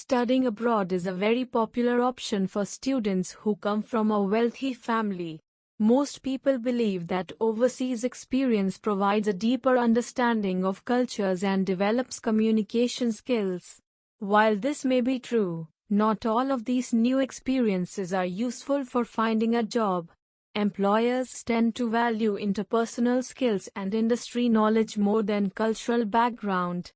Studying abroad is a very popular option for students who come from a wealthy family. Most people believe that overseas experience provides a deeper understanding of cultures and develops communication skills. While this may be true, not all of these new experiences are useful for finding a job. Employers tend to value interpersonal skills and industry knowledge more than cultural background.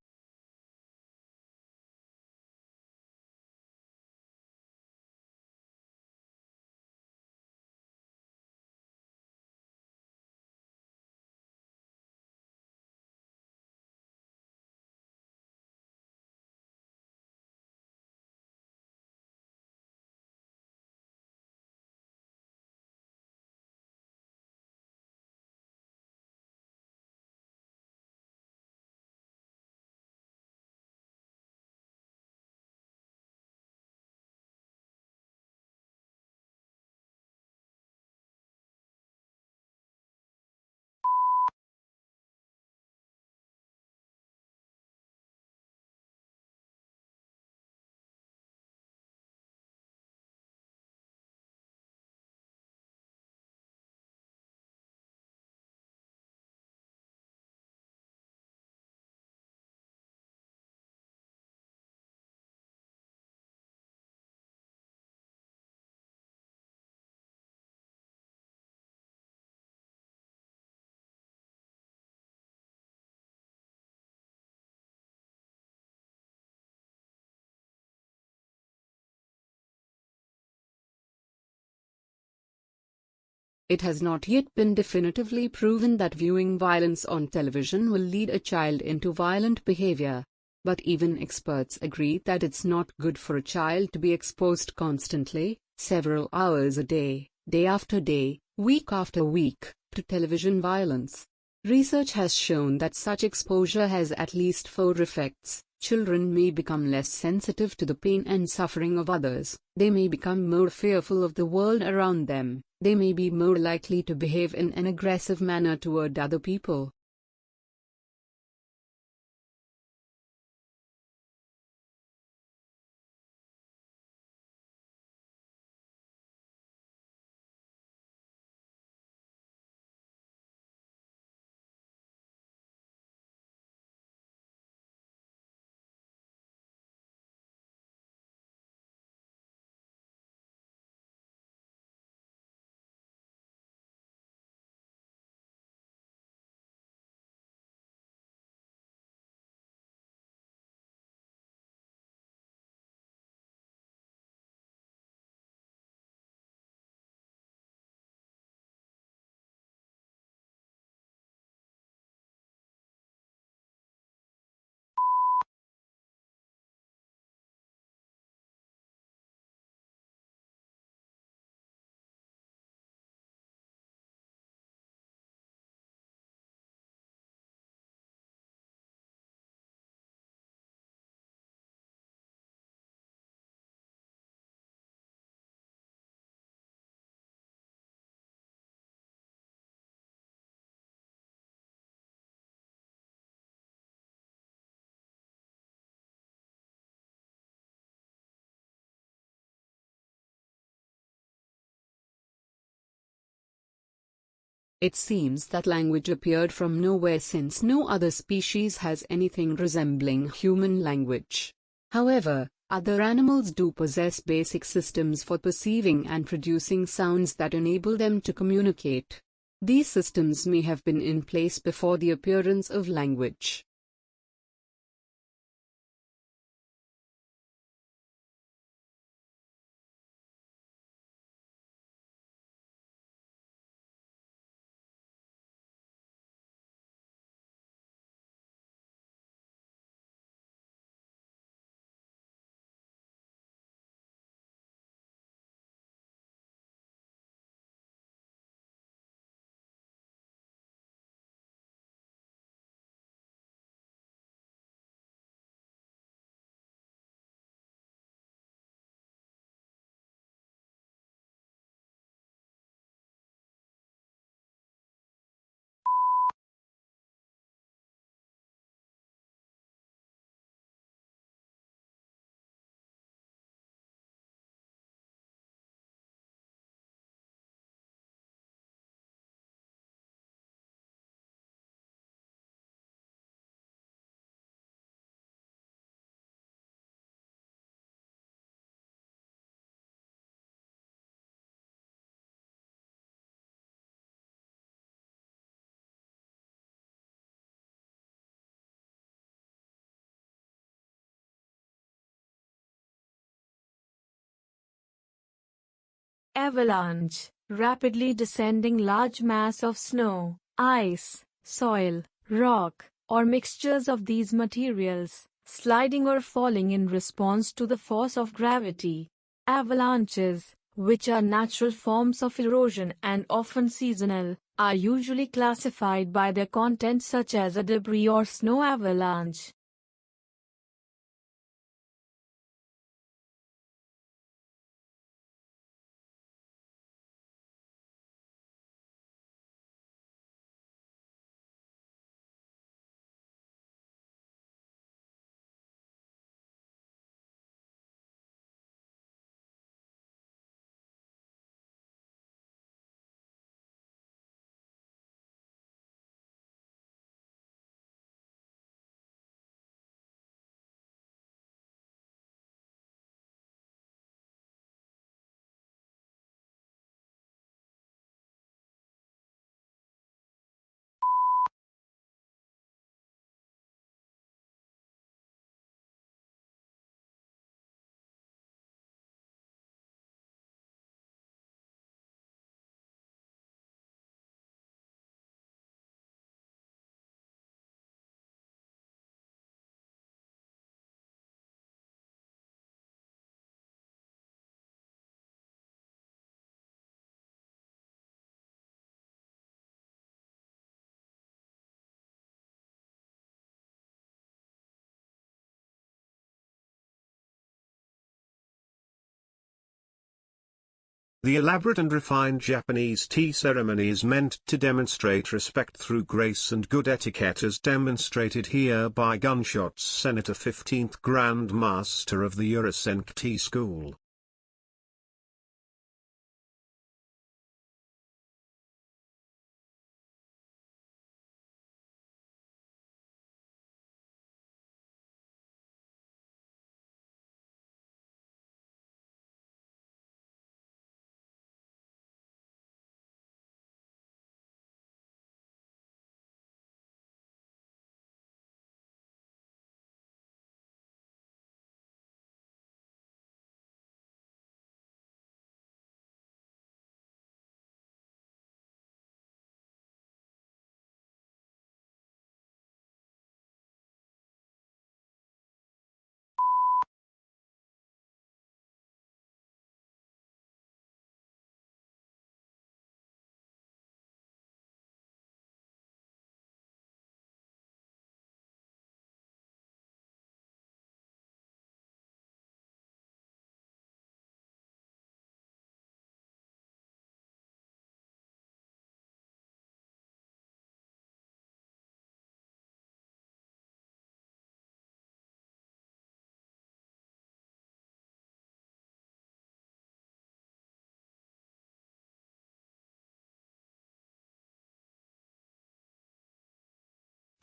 It has not yet been definitively proven that viewing violence on television will lead a child into violent behavior. But even experts agree that it's not good for a child to be exposed constantly, several hours a day, day after day, week after week, to television violence. Research has shown that such exposure has at least 4 effects. Children may become less sensitive to the pain and suffering of others. They may become more fearful of the world around them. They may be more likely to behave in an aggressive manner toward other people. It seems that language appeared from nowhere since no other species has anything resembling human language. However, other animals do possess basic systems for perceiving and producing sounds that enable them to communicate. These systems may have been in place before the appearance of language. Avalanche, rapidly descending large mass of snow, ice, soil, rock, or mixtures of these materials, sliding or falling in response to the force of gravity. Avalanches, which are natural forms of erosion and often seasonal, are usually classified by their content such as a debris or snow avalanche. The elaborate and refined Japanese tea ceremony is meant to demonstrate respect through grace and good etiquette as demonstrated here by Gunshots Senator 15th Grand Master of the Urasenk Tea School.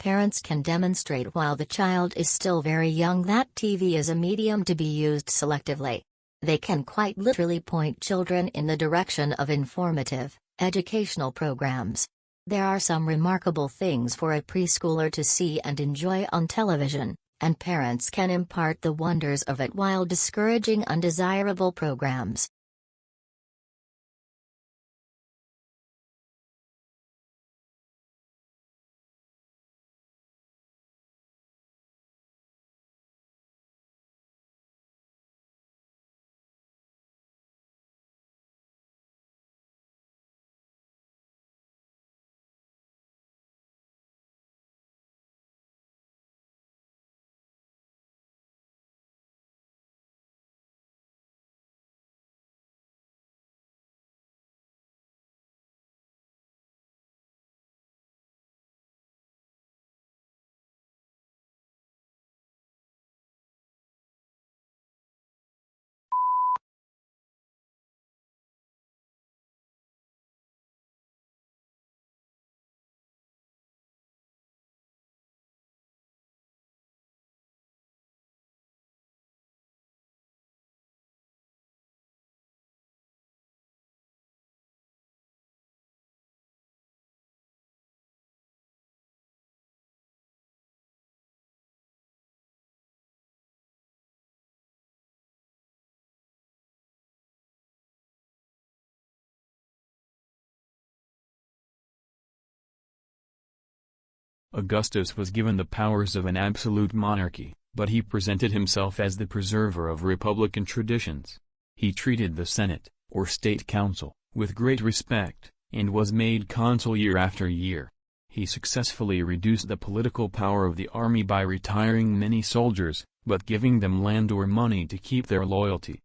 Parents can demonstrate while the child is still very young that TV is a medium to be used selectively. They can quite literally point children in the direction of informative, educational programs. There are some remarkable things for a preschooler to see and enjoy on television, and parents can impart the wonders of it while discouraging undesirable programs. Augustus was given the powers of an absolute monarchy, but he presented himself as the preserver of republican traditions. He treated the Senate, or State Council, with great respect, and was made consul year after year. He successfully reduced the political power of the army by retiring many soldiers, but giving them land or money to keep their loyalty.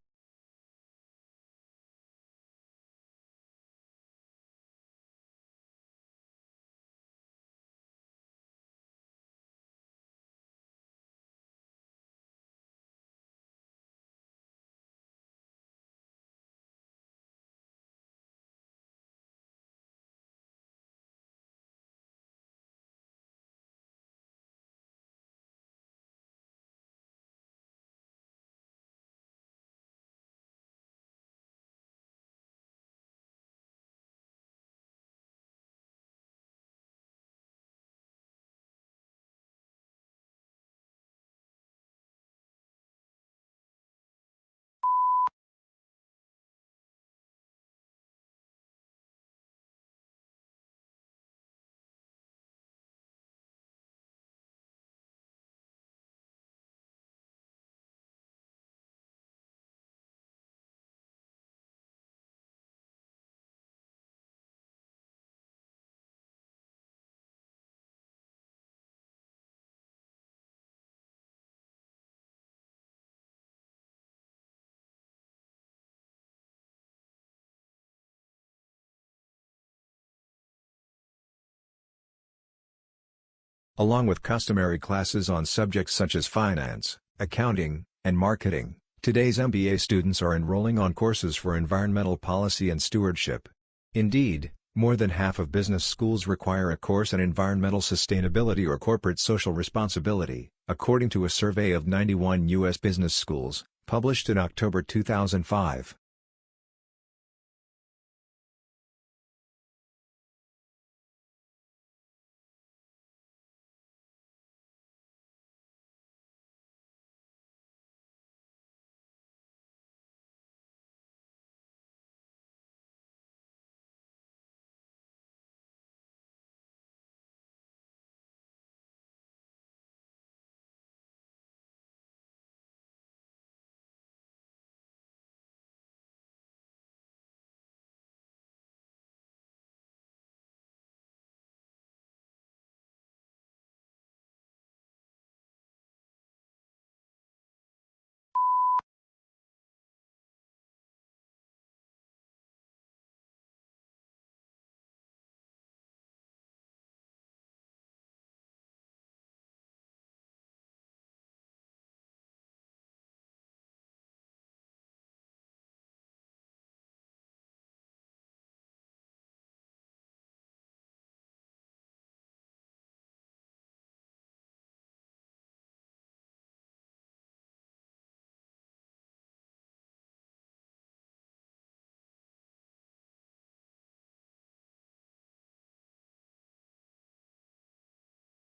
Along with customary classes on subjects such as finance, accounting, and marketing, today's MBA students are enrolling on courses for environmental policy and stewardship. Indeed, more than half of business schools require a course in environmental sustainability or corporate social responsibility, according to a survey of 91 U.S. business schools, published in October 2005.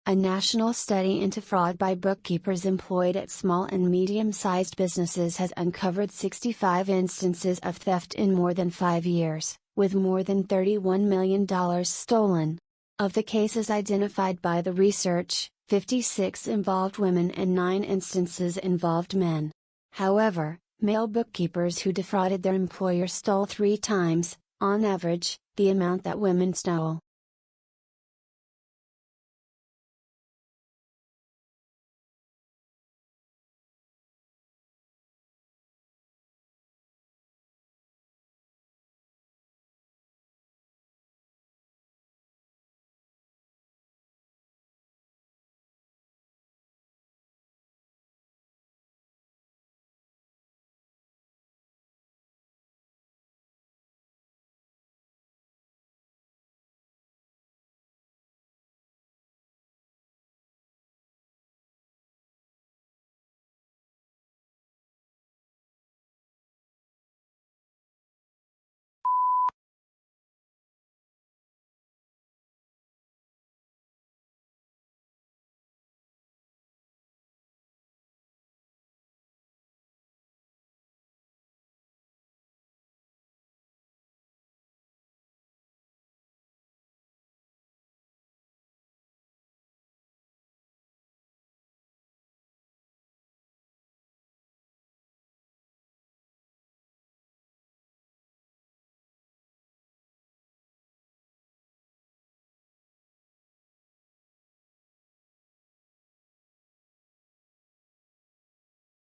A national study into fraud by bookkeepers employed at small and medium-sized businesses has uncovered 65 instances of theft in more than 5 years, with more than $31 million stolen. Of the cases identified by the research, 56 involved women and 9 instances involved men. However, male bookkeepers who defrauded their employer stole 3 times, on average, the amount that women stole.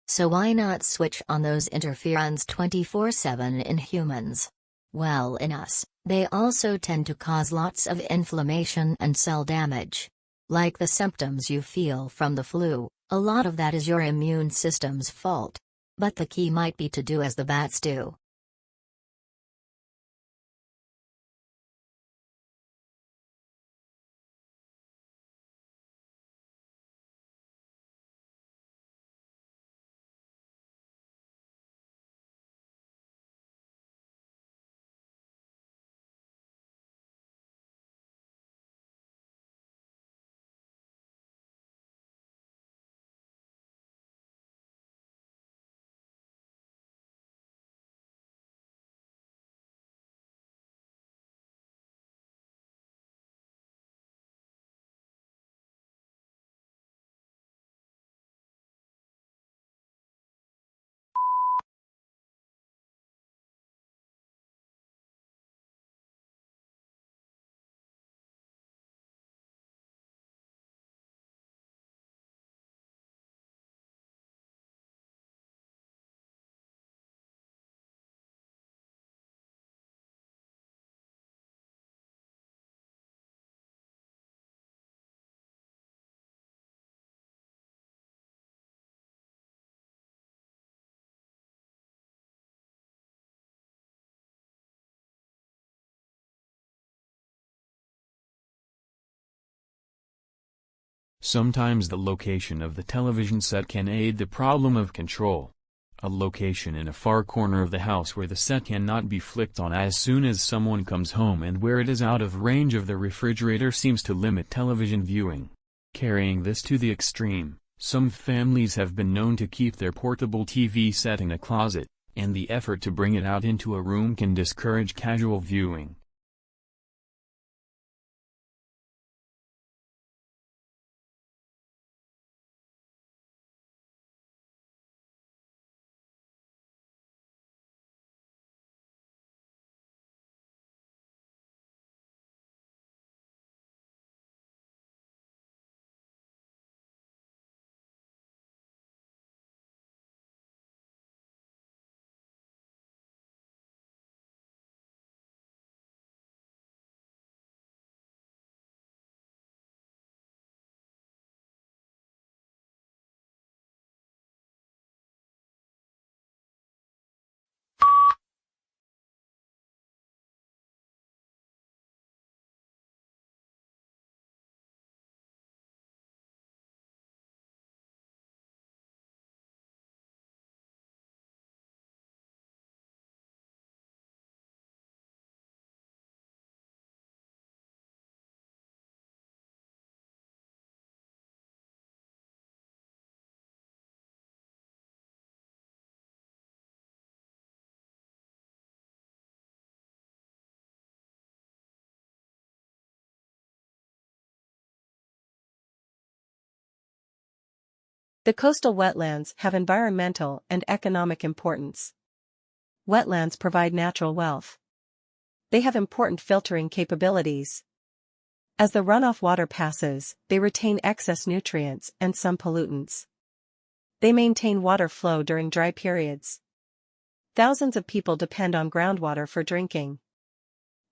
So why not switch on those interferons 24/7 in humans? Well, in us, they also tend to cause lots of inflammation and cell damage. Like the symptoms you feel from the flu, a lot of that is your immune system's fault. But the key might be to do as the bats do. Sometimes the location of the television set can aid the problem of control. A location in a far corner of the house where the set cannot be flicked on as soon as someone comes home and where it is out of range of the refrigerator seems to limit television viewing. Carrying this to the extreme, some families have been known to keep their portable TV set in a closet, and the effort to bring it out into a room can discourage casual viewing. The coastal wetlands have environmental and economic importance. Wetlands provide natural wealth. They have important filtering capabilities. As the runoff water passes, they retain excess nutrients and some pollutants. They maintain water flow during dry periods. Thousands of people depend on groundwater for drinking.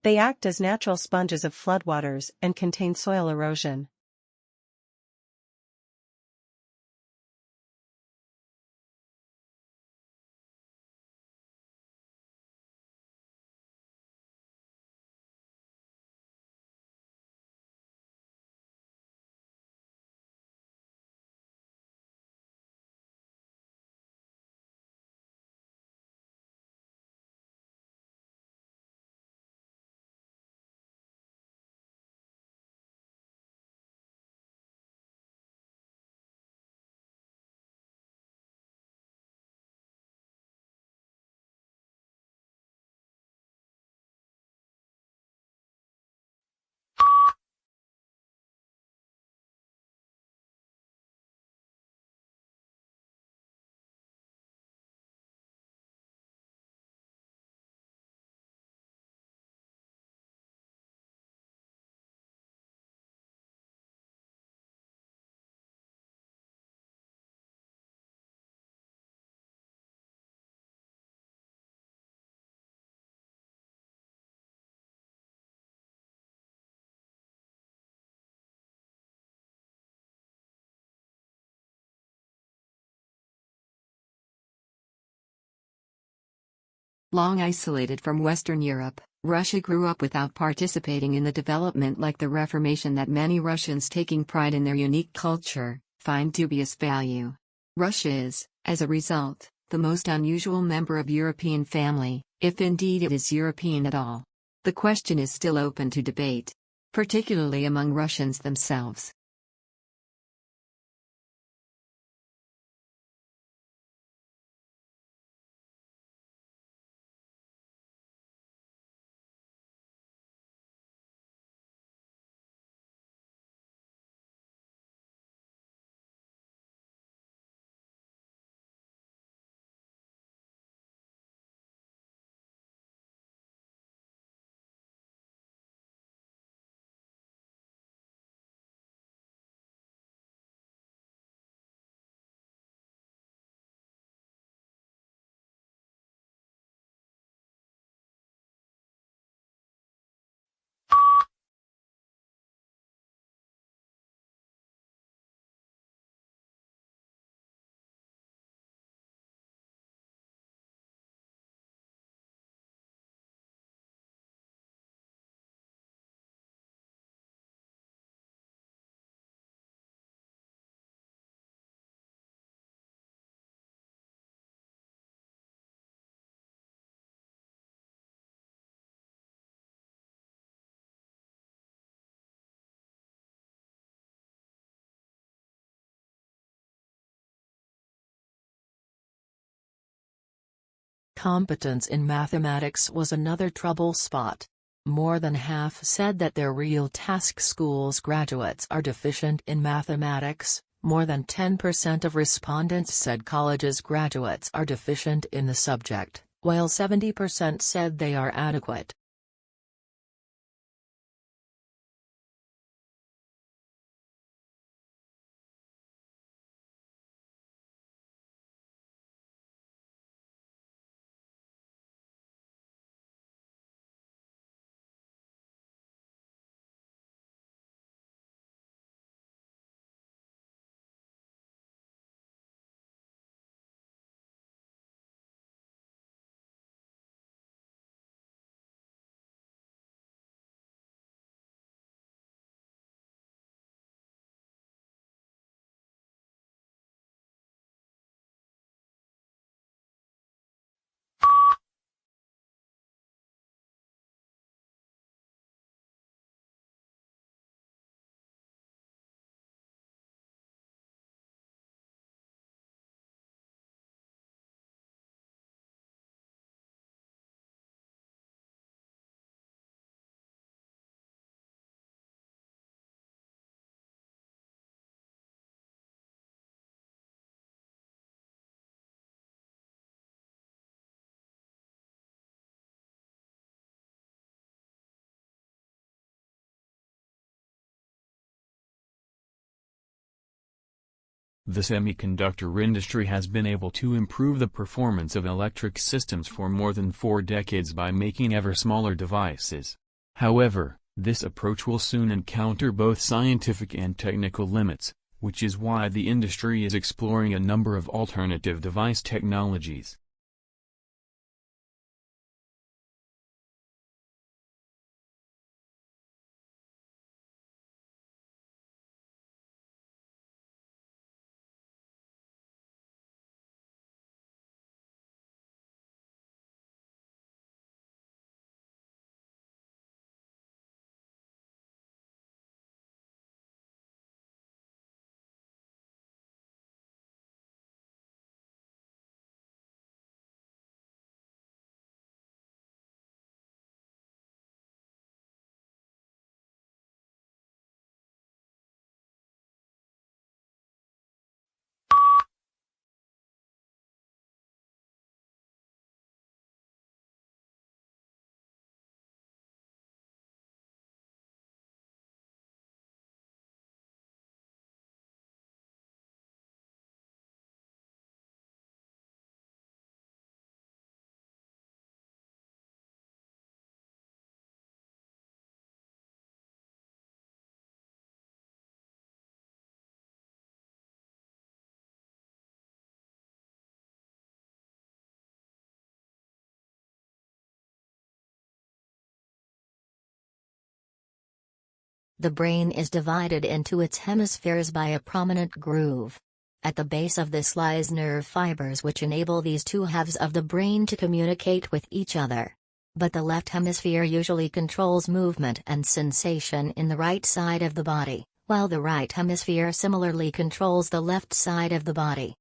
They act as natural sponges of floodwaters and contain soil erosion. Long isolated from Western Europe, Russia grew up without participating in the development like the Reformation that many Russians taking pride in their unique culture, find dubious value. Russia is, as a result, the most unusual member of European family, if indeed it is European at all. The question is still open to debate, particularly among Russians themselves. Competence in mathematics was another trouble spot. More than half said that their real task schools graduates are deficient in mathematics, more than 10% of respondents said colleges graduates are deficient in the subject, while 70% said they are adequate. The semiconductor industry has been able to improve the performance of electric systems for more than 4 decades by making ever smaller devices. However, this approach will soon encounter both scientific and technical limits, which is why the industry is exploring a number of alternative device technologies. The brain is divided into its hemispheres by a prominent groove. At the base of this lies nerve fibers which enable these two halves of the brain to communicate with each other. But the left hemisphere usually controls movement and sensation in the right side of the body, while the right hemisphere similarly controls the left side of the body.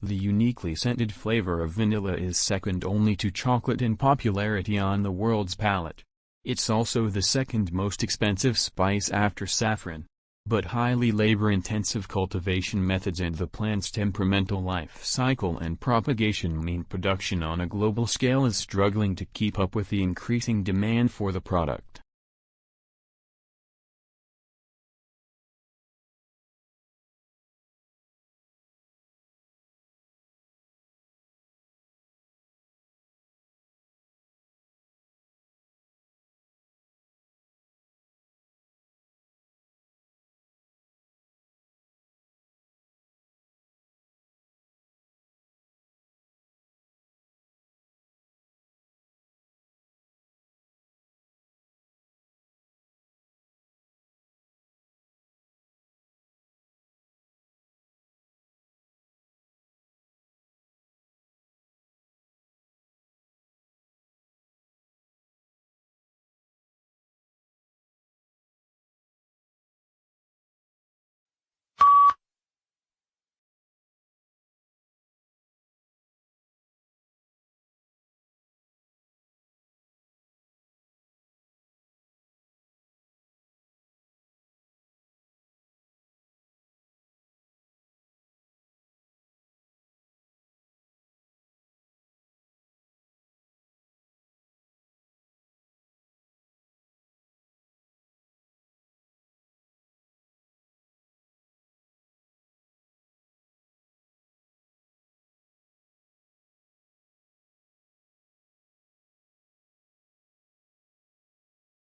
The uniquely scented flavor of vanilla is second only to chocolate in popularity on the world's palate. It's also the second most expensive spice after saffron. But highly labor-intensive cultivation methods and the plant's temperamental life cycle and propagation mean production on a global scale is struggling to keep up with the increasing demand for the product.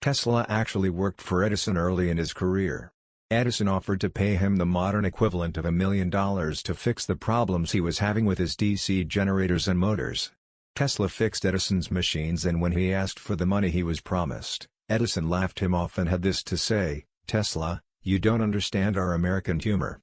Tesla actually worked for Edison early in his career. Edison offered to pay him the modern equivalent of $1 million to fix the problems he was having with his DC generators and motors. Tesla fixed Edison's machines, and when he asked for the money he was promised, Edison laughed him off and had this to say, "Tesla, you don't understand our American humor."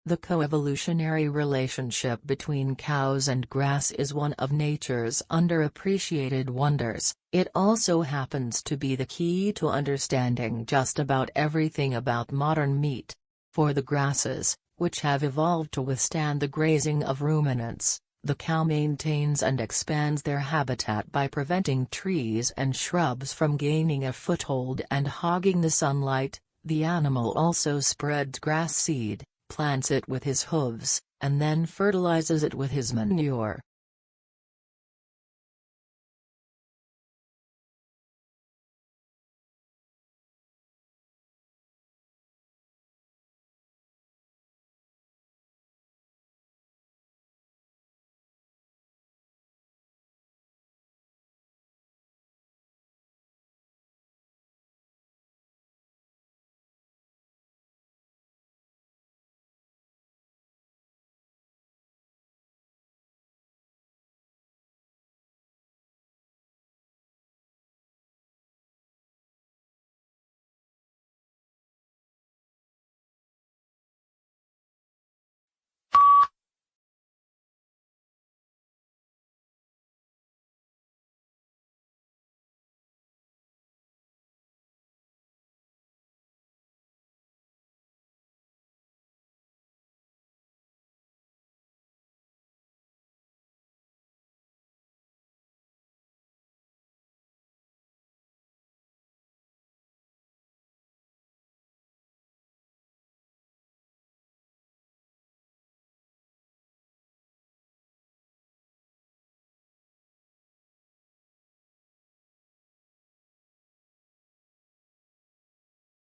The coevolutionary relationship between cows and grass is one of nature's underappreciated wonders. It also happens to be the key to understanding just about everything about modern meat. For the grasses, which have evolved to withstand the grazing of ruminants, the cow maintains and expands their habitat by preventing trees and shrubs from gaining a foothold and hogging the sunlight. The animal also spreads grass seed, plants it with his hooves, and then fertilizes it with his manure.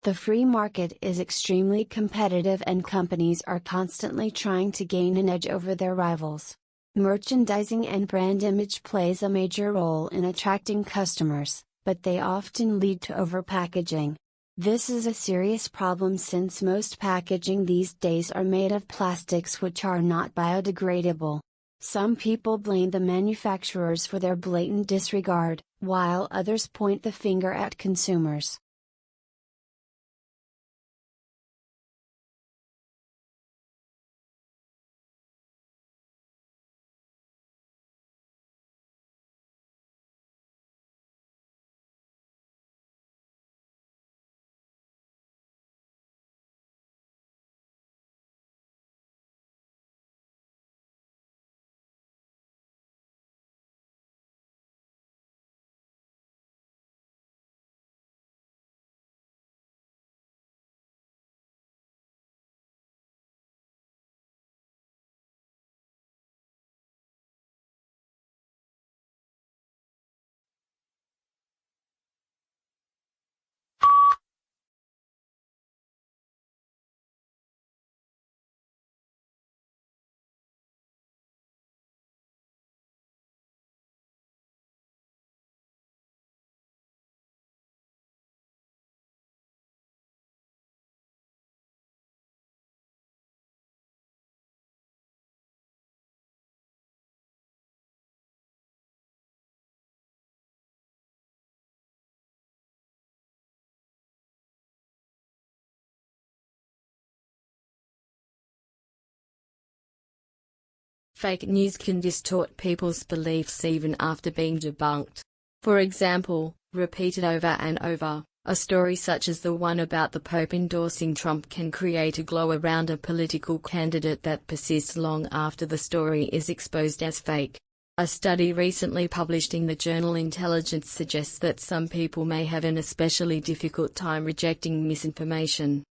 The free market is extremely competitive and companies are constantly trying to gain an edge over their rivals. Merchandising and brand image plays a major role in attracting customers, but they often lead to overpackaging. This is a serious problem since most packaging these days are made of plastics which are not biodegradable. Some people blame the manufacturers for their blatant disregard, while others point the finger at consumers. Fake news can distort people's beliefs even after being debunked. For example, repeated over and over, a story such as the one about the Pope endorsing Trump can create a glow around a political candidate that persists long after the story is exposed as fake. A study recently published in the journal Intelligence suggests that some people may have an especially difficult time rejecting misinformation.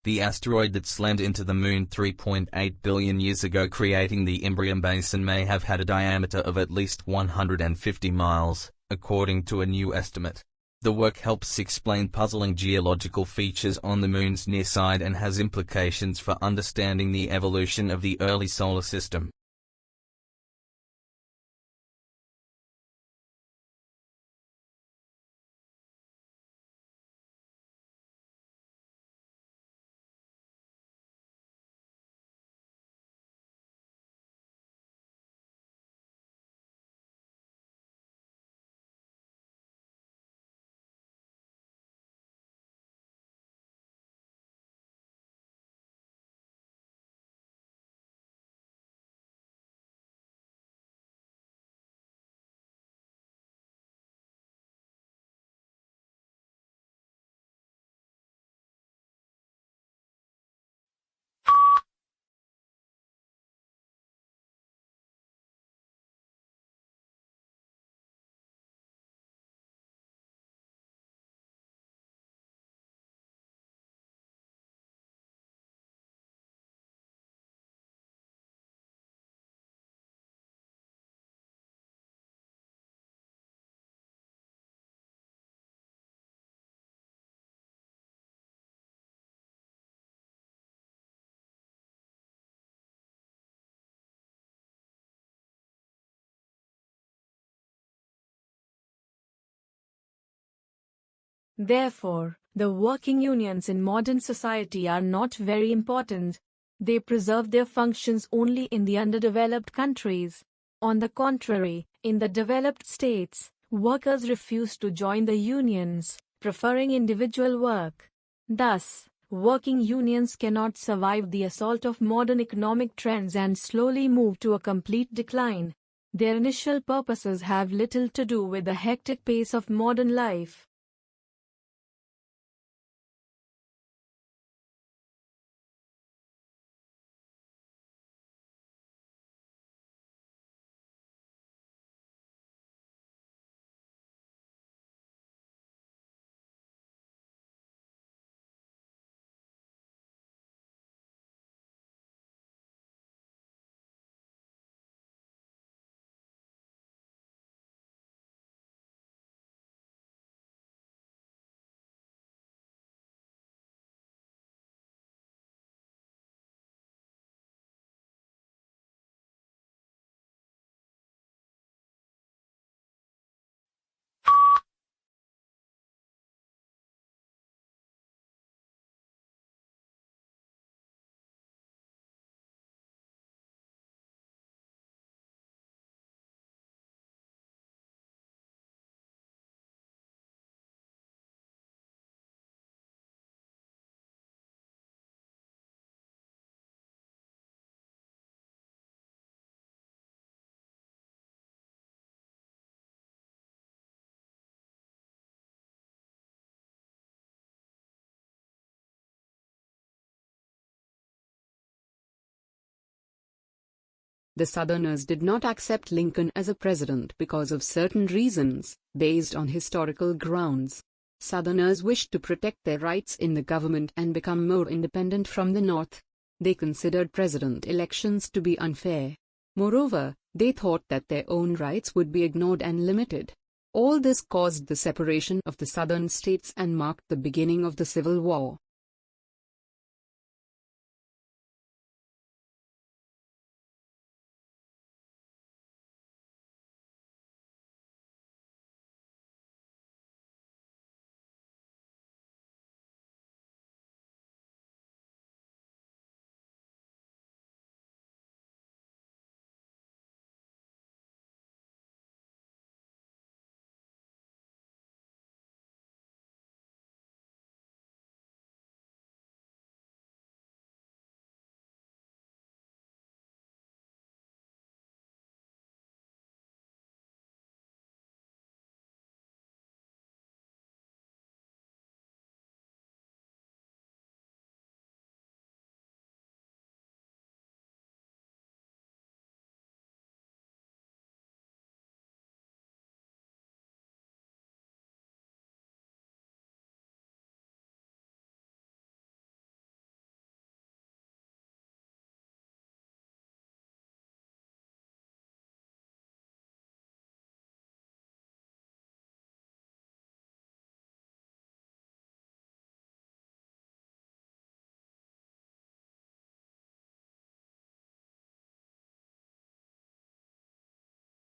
The asteroid that slammed into the Moon 3.8 billion years ago, creating the Imbrium Basin, may have had a diameter of at least 150 miles, according to a new estimate. The work helps explain puzzling geological features on the Moon's near side and has implications for understanding the evolution of the early solar system. Therefore, the working unions in modern society are not very important. They preserve their functions only in the underdeveloped countries. On the contrary, in the developed states, workers refuse to join the unions, preferring individual work. Thus, working unions cannot survive the assault of modern economic trends and slowly move to a complete decline. Their initial purposes have little to do with the hectic pace of modern life. The Southerners did not accept Lincoln as a president because of certain reasons, based on historical grounds. Southerners wished to protect their rights in the government and become more independent from the North. They considered president elections to be unfair. Moreover, they thought that their own rights would be ignored and limited. All this caused the separation of the Southern states and marked the beginning of the Civil War.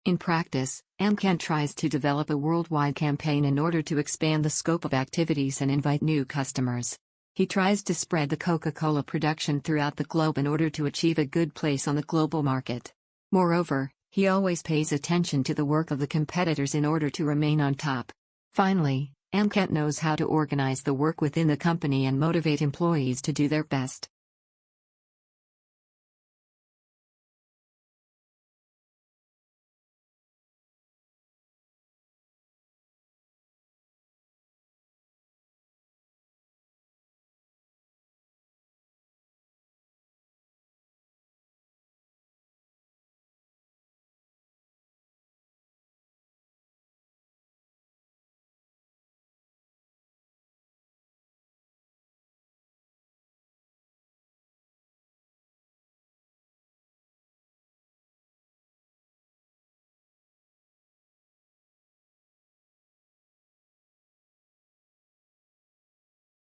In practice, AMCAN tries to develop a worldwide campaign in order to expand the scope of activities and invite new customers. He tries to spread the Coca-Cola production throughout the globe in order to achieve a good place on the global market. Moreover, he always pays attention to the work of the competitors in order to remain on top. Finally, AMCAN knows how to organize the work within the company and motivate employees to do their best.